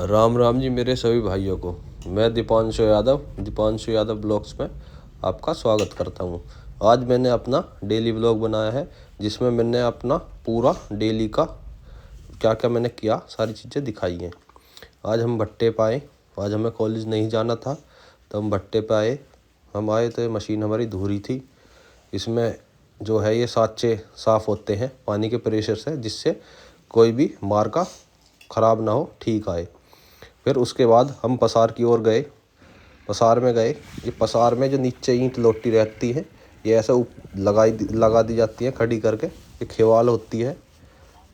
राम राम जी मेरे सभी भाइयों को। मैं दीपांशु यादव ब्लॉग्स में आपका स्वागत करता हूँ। आज मैंने अपना डेली ब्लॉग बनाया है जिसमें मैंने अपना पूरा डेली का क्या क्या मैंने किया सारी चीज़ें दिखाई हैं। आज हम भट्टे पे आए। आज हमें कॉलेज नहीं जाना था तो हम भट्टे पे आए। हम आए तो मशीन हमारी धुरी थी। इसमें जो है ये साँचे साफ़ होते हैं पानी के प्रेशर से, जिससे कोई भी मार्का ख़राब ना हो, ठीक आए। फिर उसके बाद हम पसार की ओर गए। पसार में गए। ये पसार में जो नीचे ईंट लोटी रहती है ये ऐसे लगा दी जाती है खड़ी करके। ये खेवाल होती है,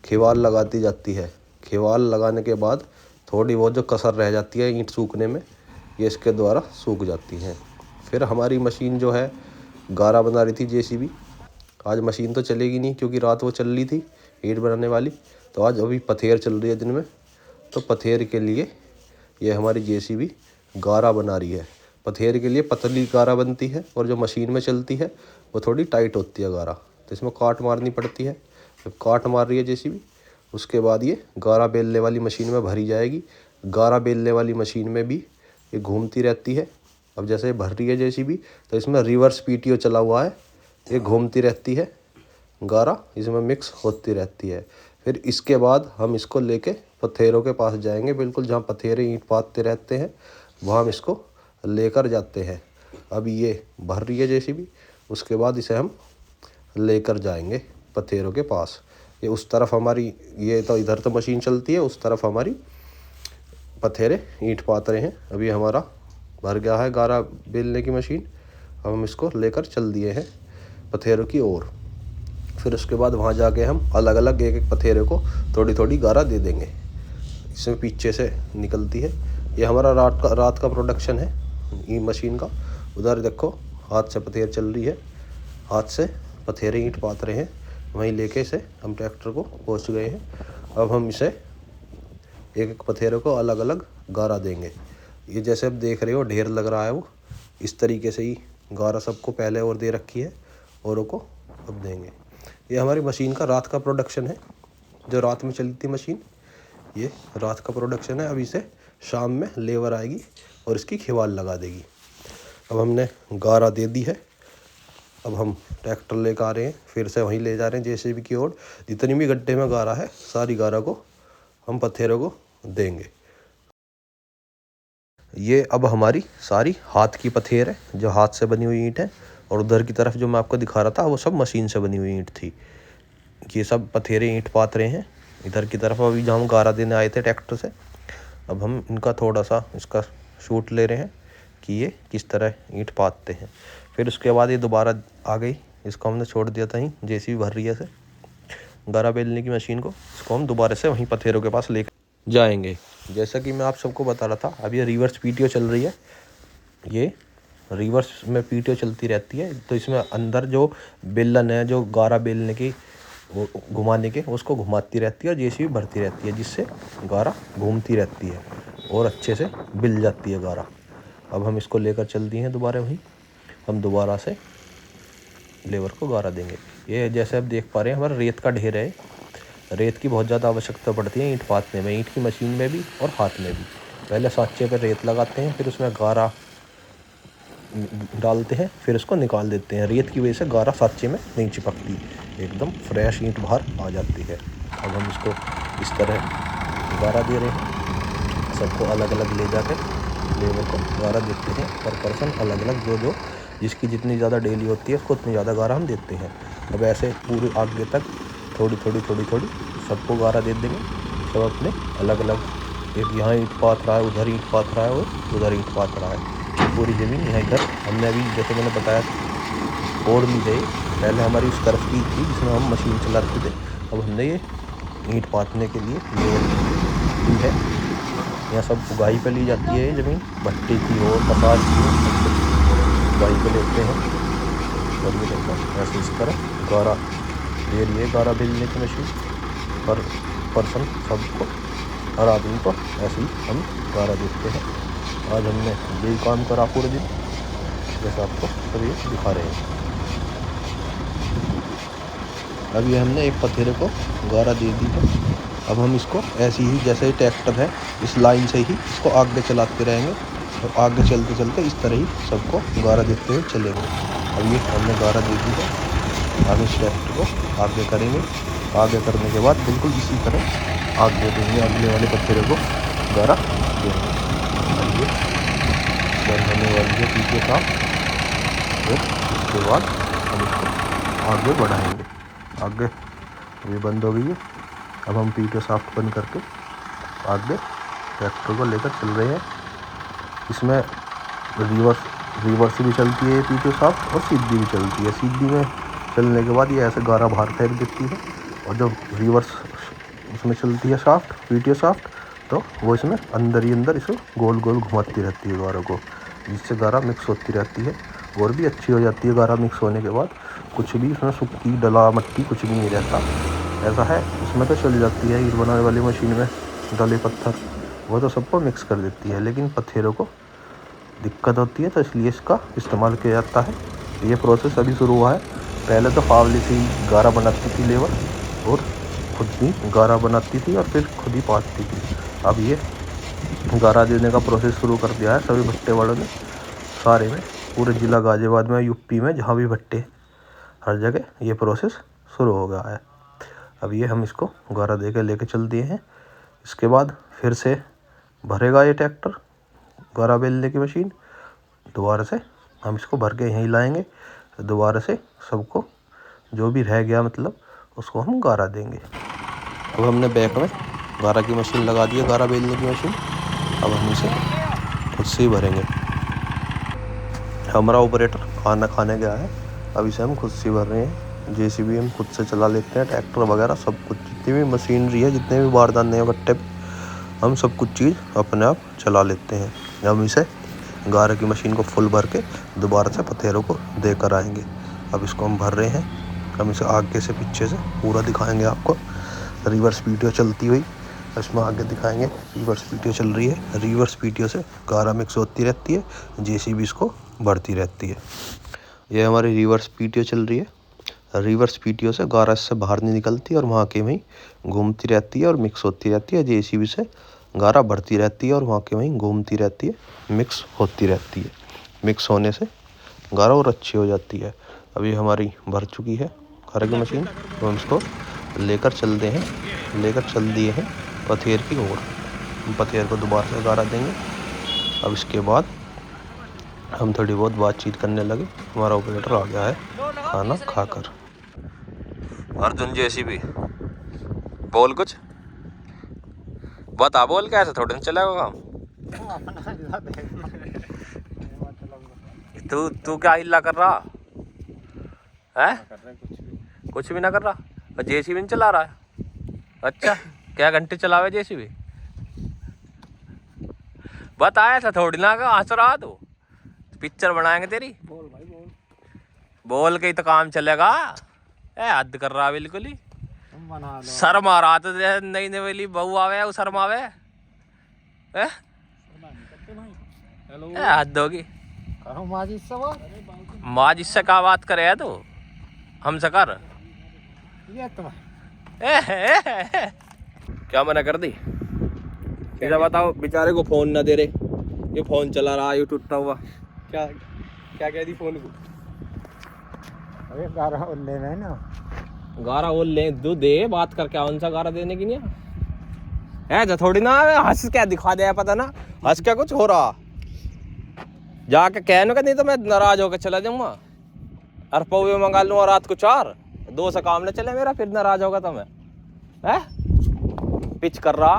खेवाल लगा दी जाती है। खेवाल लगाने के बाद थोड़ी बहुत जो कसर रह जाती है ईंट सूखने में, ये इसके द्वारा सूख जाती हैं। फिर हमारी मशीन जो है गारा बना रही थी जेसीबी। आज मशीन तो चलेगी नहीं क्योंकि रात वो चल रही थी ईंट बनाने वाली, तो आज अभी पथेर चल रही है दिन में। तो पथेर के लिए ये हमारी जेसीबी गारा बना रही है। पथेर के लिए पतली गारा बनती है और जो मशीन में चलती है वो थोड़ी टाइट होती है गारा, तो इसमें काट मारनी पड़ती है। जब काट मार रही है जेसीबी, उसके बाद ये गारा बेलने वाली मशीन में भरी जाएगी। गारा बेलने वाली मशीन में भी ये घूमती रहती है। अब जैसे भर रही है जेसीबी तो इसमें रिवर्स पीटीओ चला हुआ है, ये घूमती रहती है, गारा इसमें मिक्स होती रहती है। फिर इसके बाद हम इसको लेके पथेरों के पास जाएंगे। बिल्कुल जहाँ पथेरे ईंट पाथते रहते हैं वहाँ हम इसको लेकर जाते हैं। अब ये भर रही है जेसीबी, उसके बाद इसे हम लेकर जाएंगे पथेरों के पास। ये उस तरफ हमारी, ये तो इधर तो मशीन चलती है, उस तरफ हमारी पथेरे ईंट पाथ रहे हैं। अभी हमारा भर गया है गारा बेलने की मशीन। अब हम इसको लेकर चल दिए हैं पथेरों की ओर। फिर उसके बाद वहाँ जाके हम अलग अलग एक एक पथेरे को थोड़ी थोड़ी गारा दे देंगे। इसमें पीछे से निकलती है। ये हमारा रात का प्रोडक्शन है ई मशीन का। उधर देखो हाथ से पथेर चल रही है, हाथ से पथेरे ईंट पाथ रहे हैं। वहीं लेके से हम ट्रैक्टर को पहुँच गए हैं। अब हम इसे एक एक पथेरे को अलग अलग गारा देंगे। ये जैसे आप देख रहे हो ढेर लग रहा है, वो इस तरीके से ही गारा सबको पहले और दे रखी है, औरों को अब देंगे। ये हमारी मशीन का रात का प्रोडक्शन है, जो रात में चली थी मशीन, ये रात का प्रोडक्शन है। अब इसे शाम में लेबर आएगी और इसकी खेवाल लगा देगी। अब हमने गारा दे दी है। अब हम ट्रैक्टर लेकर आ रहे हैं, फिर से वहीं ले जा रहे हैं जेसीबी की ओर। जितनी भी गड्ढे में गारा है सारी गारा को हम पथेरों को देंगे। ये अब हमारी सारी हाथ की पथेर है, जो हाथ से बनी हुई ईंट है। और उधर की तरफ जो मैं आपको दिखा रहा था वो सब मशीन से बनी हुई ईंट थी। ये सब पथेरे ईंट पाथ रहे हैं इधर की तरफ। अभी जहाँ हम गारा देने आए थे ट्रैक्टर से, अब हम इनका थोड़ा सा इसका शूट ले रहे हैं कि ये किस तरह ईंट पाथते हैं। फिर उसके बाद ये दोबारा आ गई, इसको हमने छोड़ दिया था, जेसीबी भर रही है से गारा बेलने की मशीन को। इसको हम दोबारा से वहीं पथेरों के पास लेकर जाएंगे। जैसा कि मैं आप सबको बता रहा था, अब ये रिवर्स पीटीओ चल रही है। ये रिवर्स में पीटीओ चलती रहती है, तो इसमें अंदर जो बेलन है, जो गारा बेलने की वो घुमाने के, उसको घुमाती रहती है और जेसीबी भरती रहती है, जिससे गारा घूमती रहती है और अच्छे से बिल जाती है गारा। अब हम इसको लेकर चल दिए हैं दोबारा वहीं। हम दोबारा से लेबर को गारा देंगे। ये जैसे आप देख पा रहे हैं हमारा रेत का ढेर है। रेत की बहुत ज़्यादा आवश्यकता पड़ती है ईंट पाथने में, ईंट की मशीन में भी और हाथ में भी। पहले साँचे पर रेत लगाते हैं, फिर उसमें गारा डालते हैं, फिर उसको निकाल देते हैं। रेत की वजह से गारा साँचे में नहीं चिपकती, एकदम फ्रेश ईंट बाहर आ जाती है। अब हम इसको इस तरह गारा दे रहे हैं। सबको अलग अलग ले जाकर लेबर को गारा देते हैं। पर पर्सन अलग अलग, जो जिसकी जितनी ज़्यादा डेली होती है उसको उतनी ज़्यादा गारा हम देते हैं। अब ऐसे पूरे आगे तक थोड़ी थोड़ी सबको गारा दे देंगे। सब अपने अलग अलग, एक यहाँ ईंट पाथ रहा है, उधर ईंट पाथ रहा है और उधर ईंट पाथ रहा है। पूरी ज़मीन यहाँ इधर हमने अभी जैसे मैंने बताया तोड़ ली गई। पहले हमारी उस तरफ की थी जिसमें हम मशीन चला रहे थे। अब हमने ये ईंट पाथने के लिए ली है। यहाँ सब उगाई पे ली जाती है ज़मीन, भट्टी की और पसार की हो, उगाई पे लेते हैं। और ये देखो ऐसे इस तरह गारा दे रही है गारा बेलने की मशीन। पर पर्सन सबको, हर आदमी को ऐसे ही हम गारा देते हैं। आज हमने यही काम करा पूरे दिन, जैसा आपको सभी दिखा रहे हैं। अभी हमने एक पथेरे को गारा दे दी है। अब हम इसको ऐसे ही जैसे ट्रैक्टर है इस लाइन से ही इसको आगे चलाते रहेंगे और आगे चलते चलते इस तरह ही सबको गारा देते हुए चलेंगे। अब ये हमने गारा दे दी है, हम इस ट्रैक्टर को आगे करेंगे। आगे करने के बाद बिल्कुल इसी तरह आगे देंगे, अगले वाले पत्थर को गारा देंगे। ये बंद होने वाली है पीछे का, फिर उसके बाद हम इसको आगे बढ़ाएंगे। आगे ये बंद हो गई है। अब हम पीछे साफ्ट बंद करके आगे ट्रैक्टर को लेकर चल रहे हैं। इसमें रिवर्स भी चलती है पीछे साफ्ट और सीधी भी चलती है। सीधी में चलने के बाद ये ऐसे गारा बाहर फेंक देती है और जब रिवर्स उसमें चलती है साफ्ट पीछे साफ्ट तो वो इसमें अंदर ही अंदर इसको गोल गोल घुमाती रहती है गारा को, जिससे गारा मिक्स होती रहती है और भी अच्छी हो जाती है। गारा मिक्स होने के बाद कुछ भी इसमें सुक्की डला मट्टी कुछ भी नहीं रहता। ऐसा है इसमें तो चल जाती है ईंट बनाने वाली मशीन में डले पत्थर, वो तो सबको मिक्स कर देती है, लेकिन पत्थरों को दिक्कत होती है तो इसलिए इसका इस्तेमाल किया जाता है। ये प्रोसेस अभी शुरू हुआ है। पहले तो फावली से ही गारा बनाती थी लेबर और खुद भी गारा बनाती थी और फिर खुद ही पाथती थी। अब ये गारा देने का प्रोसेस शुरू कर दिया है सभी भट्टे वालों ने, सारे में, पूरे ज़िला गाज़ियाबाद में, यूपी में, जहाँ भी भट्टे हर जगह ये प्रोसेस शुरू हो गया है। अब ये हम इसको गारा दे के लेके चल दिए हैं। इसके बाद फिर से भरेगा ये ट्रैक्टर गारा बेलने की मशीन, दोबारा से हम इसको भर के यहीं लाएंगे। दोबारा से सबको जो भी रह गया मतलब उसको हम गारा देंगे। अब हमने बैक में गारा की मशीन लगा दी है, गारा बेलने की मशीन। अब हम इसे खुद से ही भरेंगे। हमारा ऑपरेटर खाना खाने गया है, अब इसे हम खुद से भर रहे हैं। जेसीबी हम खुद से चला लेते हैं, ट्रैक्टर वगैरह सब कुछ, जितनी भी मशीनरी है, जितने भी बारदाने हैं भट्टे पे, हम सब कुछ चीज़ अपने आप चला लेते हैं। हम इसे गारे की मशीन को फुल भर के दोबारा से पथेरों को देकर आएंगे। अब इसको हम भर रहे हैं। हम इसे आगे से पीछे से पूरा दिखाएंगे आपको, रिवर्स वीडियो चलती हुई इसमें आगे दिखाएंगे। रिवर्स वीडियो चल रही है, रिवर्स वीडियो से गारा मिक्स होती रहती है, जेसीबी इसको भरती रहती है। ये हमारी रिवर्स वीडियो चल रही है। रिवर्स वीडियो से गारा इससे बाहर नहीं निकलती और वहाँ के वहीं घूमती रहती है और मिक्स होती रहती है। जेसीबी से गारा बढ़ती रहती है और वहाँ के वहीं घूमती रहती है, मिक्स होती रहती है। मिक्स होने से गारा और अच्छी हो जाती है। अभी हमारी भर चुकी है गारा की मशीन, तो हम इसको लेकर चल दिए हैं पथेर की ओर। पथेर को दोबारा से गारा देंगे। अब इसके बाद हम थोड़ी बहुत बातचीत करने लगे। हमारा ऑपरेटर आ गया है खाना खाकर। अर्जुन जेसीबी बोल कुछ बता, बोल कैसे थोड़े दिन चलेगा काम। तू क्या हिल्ला कर रहा है? कुछ भी ना कर रहा, जेसीबी नहीं चला रहा है। अच्छा, क्या घंटे चलावे जेसीबी? बताया था थोड़ी ना का हंस रहा तू। पिक्चर बनाएंगे तेरी। बोल भाई बोल, बोल के ही तो काम चलेगा। हद कर रहा बिल्कुल ही। शर्म आ रहा तो नई नवेली बहू आवे वो शर्म आवे। हद होगी। माँ जिससे क्या बात करे है तू हमसे कर। क्या मना कर दी? इधर बताओ, बेचारे को फोन ना दे रहे, ये फोन चला रहा है, ये टूटा हुआ। क्या क्या कह दी फोन को? अरे गारा और लेना है ना, गारा और ले दो, दे बात करके कौन सा गारा देने की नहीं है जो थोड़ी ना हंस क्या दिखा दे, पता ना हंस क्या कुछ हो रहा। जाके कहने का, नहीं तो मैं नाराज होकर चला जाऊंगा। और पौवे मंगा लूंगा रात को 4 2 से काम न चले मेरा, फिर नाराज होगा तो मैं पिच कर रहा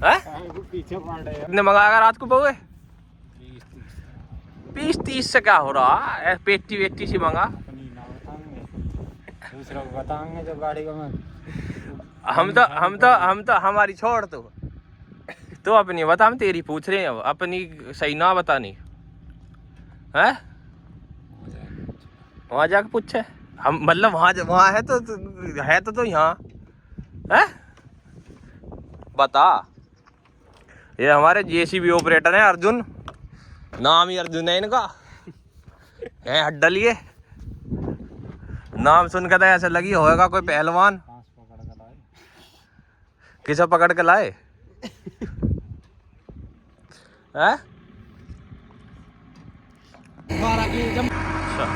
है। पीछे पड़ रहे कितने मंगाएगा रात को पौवे? 20-30 से क्या हो रहा है? पेटी वेटी सी मंगा। दूसरों को बताएंगे जो गाड़ी को मैं हम तो हमारी छोड़ तो अपनी बता, हम तेरी पूछ रहे हैं। अपनी सही ना बतानी है, वहां जाके पूछे हम, मतलब वहां है तो यहाँ है। बता, ये हमारे जेसीबी ऑपरेटर हैं अर्जुन, नाम ही अर्जुन है इनका। है हड्डलिए नाम सुन के तो ऐसे लगी होएगा कोई पहलवान। किसे पकड़ के लाए हैं? अच्छा।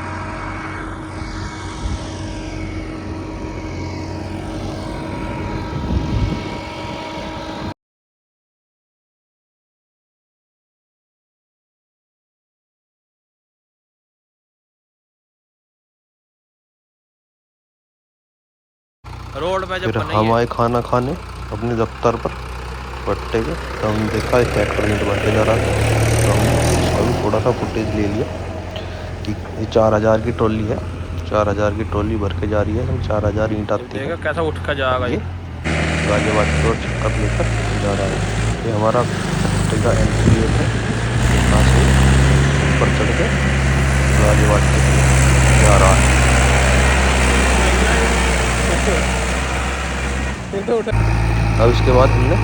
रोड पे जब फिर हम आए खाना खाने अपने दफ्तर पर भट्टे के, तो हम देखा एक ट्रैक्टर ईंट भरते जा रहा था। तो हमने उसका भी थोड़ा सा फुटेज ले लिया कि ये 4000 की ट्रॉली है, 4000 की ट्रॉली भर के जा रही है। हम 4000 ईंट आती है, कैसा उठ कर जाएगा ये गाजियाबाद की ओर चक्कर लेकर जा रहा है। ये हमारा भट्टे का एंट्री गेट है, यहाँ से ऊपर चढ़ के गाजियाबाद के जा रहा है। अब इसके बाद हमने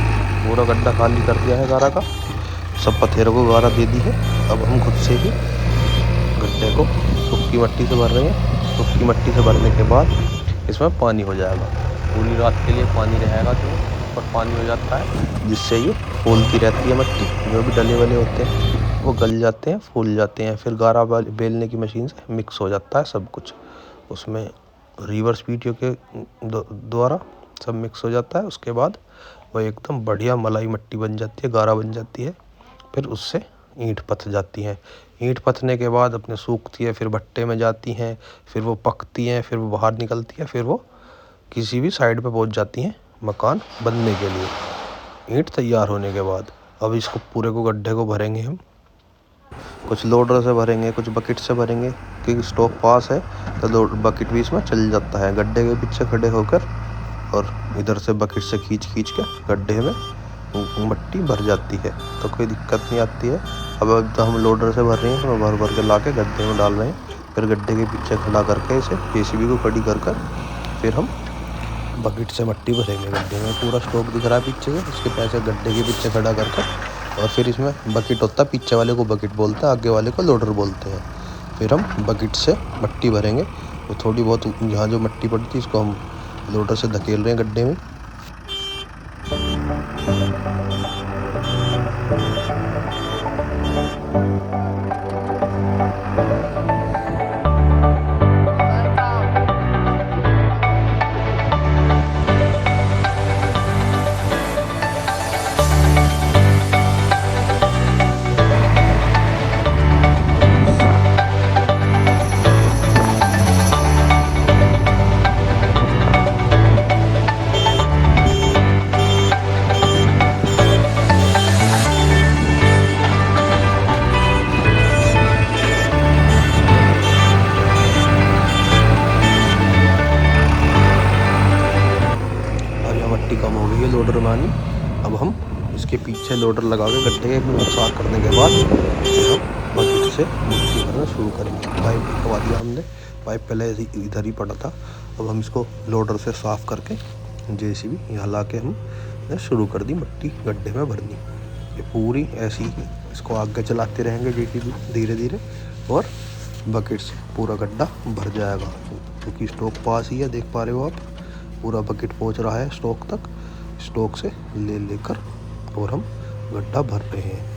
पूरा गड्ढा खाली कर दिया है गारा का, सब पत्थरों को गारा दे दी है। अब हम खुद से ही गड्ढे को सूखी मिट्टी से भर रहे हैं। सूखी मिट्टी से भरने के बाद इसमें पानी हो जाएगा, पूरी रात के लिए पानी रहेगा, तो ऊपर पानी हो जाता है, जिससे ये फूलती रहती है मिट्टी। जो भी डले वले होते हैं वो गल जाते हैं, फूल जाते हैं। फिर गारा बेलने की मशीन से मिक्स हो जाता है सब कुछ, उसमें रिवर्स वीडियो के द्वारा सब मिक्स हो जाता है। उसके बाद वह एकदम बढ़िया मलाई मिट्टी बन जाती है, गारा बन जाती है। फिर उससे ईंट पथ जाती हैं। ईंट पथने के बाद अपने सूखती है, फिर भट्टे में जाती हैं, फिर वो पकती हैं, फिर वो बाहर निकलती है, फिर वो किसी भी साइड पे पहुंच जाती हैं मकान बनने के लिए। ईंट तैयार होने के बाद अब इसको पूरे को गड्ढे को भरेंगे हम। कुछ लोडर से भरेंगे, कुछ बकेट से भरेंगे, क्योंकि स्टॉक पास है तो बकेट भी इसमें चल जाता है। गड्ढे के पीछे खड़े होकर और इधर से बकेट से खींच के गड्ढे में मिट्टी भर जाती है, तो कोई दिक्कत नहीं आती है। अब तो हम लोडर से भर रहे हैं, तो भर के ला के गड्ढे में डाल रहे हैं। फिर गड्ढे के पीछे खड़ा करके इसे जेसीबी को खड़ी कर फिर हम बकेट से मिट्टी भरेंगे गड्ढे में। पूरा स्टॉक दिख रहा है पीछे से, उसके पैसे गड्ढे के पीछे खड़ा कर और फिर इसमें बकेट होता है, पीछे वाले को बकेट बोलते हैं, आगे वाले को लोडर बोलते हैं। फिर हम बकेट से मिट्टी भरेंगे। वो थोड़ी बहुत यहाँ जो मिट्टी पड़ी थी इसको हम लोडर से धकेल रहे हैं गड्ढे में। कम हो गई है लोडर में आनी। अब हम इसके पीछे लोडर लगा के गड्ढे में साफ करने के बाद फिर हम बकेट से मिट्टी भरना शुरू करेंगे। पाइप लगा दिया हमने, पाइप पहले इधर ही पड़ा था। अब हम इसको लोडर से साफ करके जेसीबी यहाँ ला के हम शुरू कर दी मिट्टी गड्ढे में भरनी। ये पूरी ऐसी ही इसको आगे चलाते रहेंगे जेसीबी धीरे धीरे, और बकेट से पूरा गड्ढा भर जाएगा। क्योंकि स्टॉक पास ही है, देख पा रहे हो आप, पूरा बकेट पहुंच रहा है स्टॉक तक। स्टॉक से लेकर और हम गड्ढा भर रहे हैं।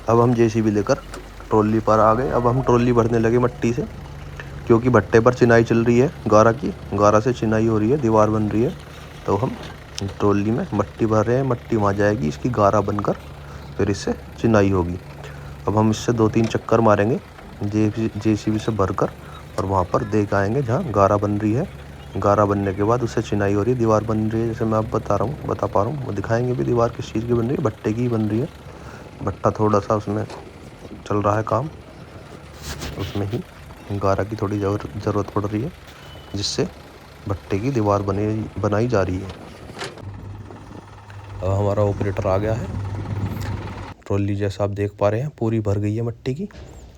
अब हम जेसीबी लेकर ट्रॉली पर आ गए। अब हम ट्रॉली भरने लगे मट्टी से, क्योंकि भट्टे पर चिनाई चल रही है गारा की, गारा से चिनाई हो रही है, दीवार बन रही है। तो हम ट्रॉली में मट्टी भर रहे हैं, मट्टी वहाँ जाएगी, इसकी गारा बनकर फिर इससे चिनाई होगी। अब हम इससे 2-3 चक्कर मारेंगे जेसीबी से भरकर, और वहाँ पर देख आएंगे जहाँ गारा बन रही है। गारा बनने के बाद उससे चिनाई हो रही है, दीवार बन रही है, जैसे मैं आप बता पा रहा हूँ। वो दिखाएंगे भी दीवार किस चीज़ की बन रही है, भट्टे की बन रही है। भट्टा थोड़ा सा उसमें चल रहा है काम, उसमें ही गारा की थोड़ी ज़रूरत पड़ रही है, जिससे भट्टे की दीवार बनाई जा रही है। अब हमारा ऑपरेटर आ गया है। ट्रॉली जैसा आप देख पा रहे हैं पूरी भर गई है मट्टी की।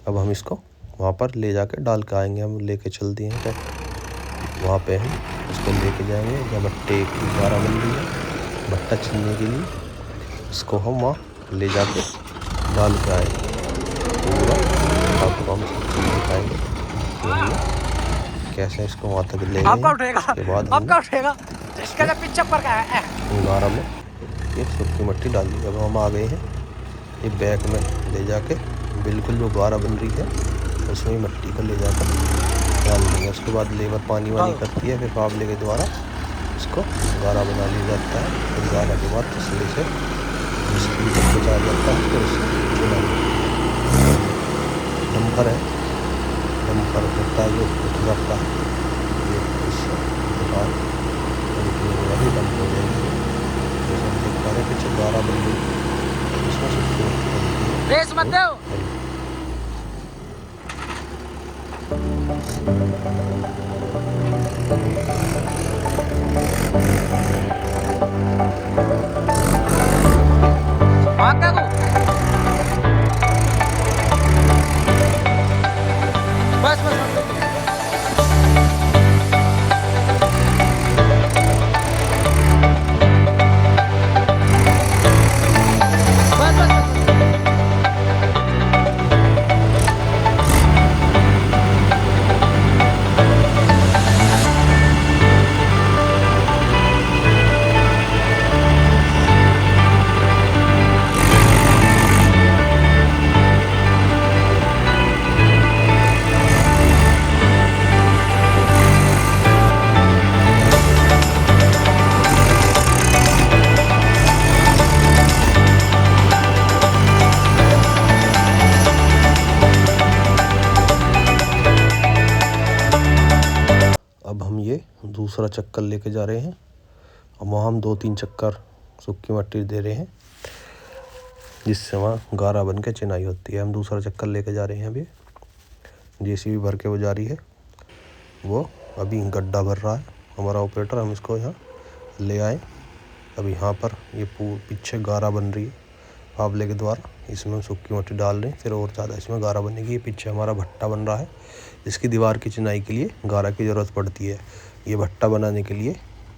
अब हम इसको वहाँ पर ले जाके डाल के आएंगे। हम लेके चल दिए हैं, वहाँ पे हम इसको लेके जाएंगे जहाँ भट्टे की गारा बन रही है। भट्टा छिलने के लिए इसको हम वहाँ ले जाके डाल के आएंगे। पूरा आपको हम सब चीज़ दिखाएंगे कैसे इसको वहाँ तक ले जाएंगे। उसके बाद गारा में ये सूखी मट्टी डाल दी। अब हम आ गए हैं ये बैग में ले जाके, बिल्कुल जो गारा बन रही है उसमें मट्टी को ले जाकर डाल देंगे। उसके बाद लेबर पानी वानी करती है, फिर फावले के द्वारा इसको गारा बना लिया जाता है। फिर गारा के बाद तसले से बचा जाता है। फिर उससे डम्पर है, डम्पर होता है जो उठ जाता है, ये इससे बाहर वही डंप हो जाएगी। जैसे हम देख पा रहे हैं पीछे गारा बन गई, इसमें सूखी रेस मत दो। दूसरा चक्कर लेके जा रहे हैं। अब वहाँ हम 2-3 चक्कर सूखी मट्टी दे रहे हैं, जिससे वहाँ गारा बन के चिनाई होती है। हम दूसरा चक्कर लेके जा रहे हैं। अभी जेसीबी भर के वो जा रही है, वो अभी गड्ढा भर रहा है हमारा ऑपरेटर। हम इसको यहाँ ले आए। अभी यहाँ पर ये पीछे गारा बन रही है फावले के द्वारा, इसमें हम सूखी मट्टी डाल रहे हैं, फिर और ज़्यादा इसमें गारा बनेगी। ये पीछे हमारा भट्टा बन रहा है, इसकी दीवार की चिनाई के लिए गारा की ज़रूरत पड़ती है। ये भट्टा बनाने के लिए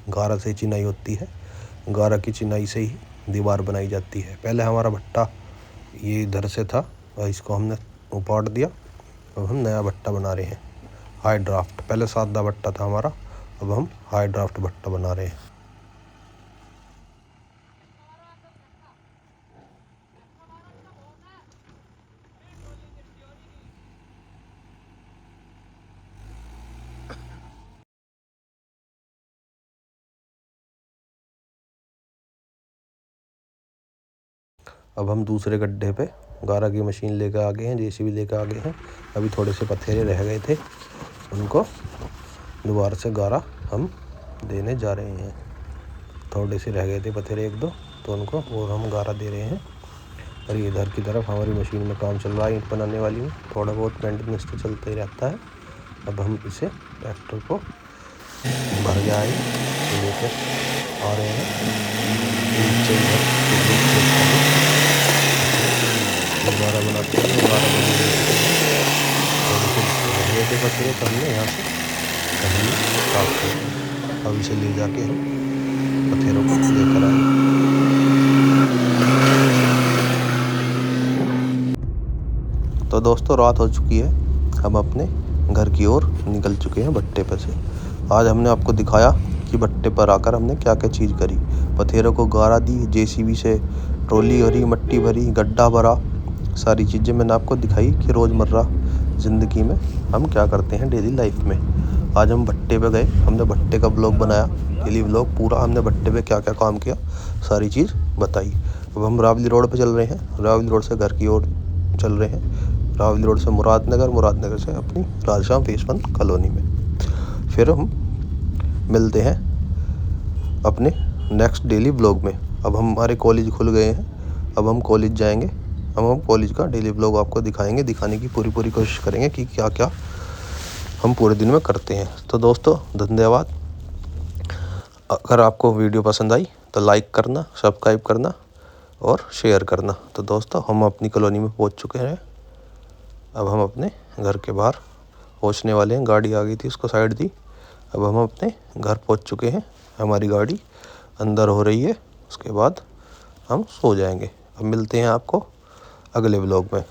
गारा से चिनाई होती है, गारा की चिनाई से ही दीवार बनाई जाती है। पहले हमारा भट्टा ये इधर से था और इसको हमने उपाड़ दिया। अब हम नया भट्टा बना रहे हैं, हाई ड्राफ्ट। पहले सादा भट्टा था हमारा, अब हम हाई ड्राफ्ट भट्टा बना रहे हैं। अब हम दूसरे गड्ढे पे गारा की मशीन लेकर आ गए हैं, जेसीबी लेकर आ गए हैं। अभी थोड़े से पथेरे रह गए थे, उनको दोबारा से गारा हम देने जा रहे हैं। थोड़े से रह गए थे पथेरे 1-2, तो उनको और हम गारा दे रहे हैं। और इधर की तरफ हमारी मशीन में काम चल रहा है ईंट बनाने वाली में, थोड़ा बहुत मेंटेनेंस तो चलता ही रहता है। अब हम इसे ट्रैक्टर को भर जाए लेकर आ रहे हैं। गारा बनाते हैं, गारा बनाने के पथेरे तो हमने यहाँ से कहीं काट दिए। अब इसे ले जाके हम पथेरों को लेकर आए। तो दोस्तों रात हो चुकी है, हम अपने घर की ओर निकल चुके हैं भट्टे पर से। आज हमने आपको दिखाया कि भट्टे पर आकर हमने क्या क्या चीज़ करी। पथेरों को गारा दी, जेसीबी से ट्रॉली भरी, मट्टी भरी, गड्ढा भरा, सारी चीज़ें मैंने आपको दिखाई कि रोज़मर्रा ज़िंदगी में हम क्या करते हैं डेली लाइफ में। आज हम भट्टे पे गए, हमने भट्टे का ब्लॉग बनाया, डेली ब्लॉग पूरा हमने भट्टे पे क्या क्या काम किया सारी चीज़ बताई। अब हम रावली रोड पे चल रहे हैं, रावली रोड से घर की ओर चल रहे हैं, रावली रोड से मुरादनगर, मुरादनगर से अपनी राधेश्याम फेस 1 कॉलोनी में। फिर हम मिलते हैं अपने नेक्स्ट डेली ब्लॉग में। अब हमारे कॉलेज खुल गए हैं, अब हम कॉलेज जाएंगे, अब हम कॉलेज का डेली ब्लॉग आपको दिखाएंगे, दिखाने की पूरी कोशिश करेंगे कि क्या क्या हम पूरे दिन में करते हैं। तो दोस्तों धन्यवाद। अगर आपको वीडियो पसंद आई तो लाइक करना, सब्सक्राइब करना और शेयर करना। तो दोस्तों हम अपनी कॉलोनी में पहुंच चुके हैं, अब हम अपने घर के बाहर पहुंचने वाले हैं। गाड़ी आ गई थी, उसको साइड दी, अब हम अपने घर पहुंच चुके हैं। हमारी गाड़ी अंदर हो रही है, उसके बाद हम सो जाएंगे। अब मिलते हैं आपको अगले ब्लॉग में।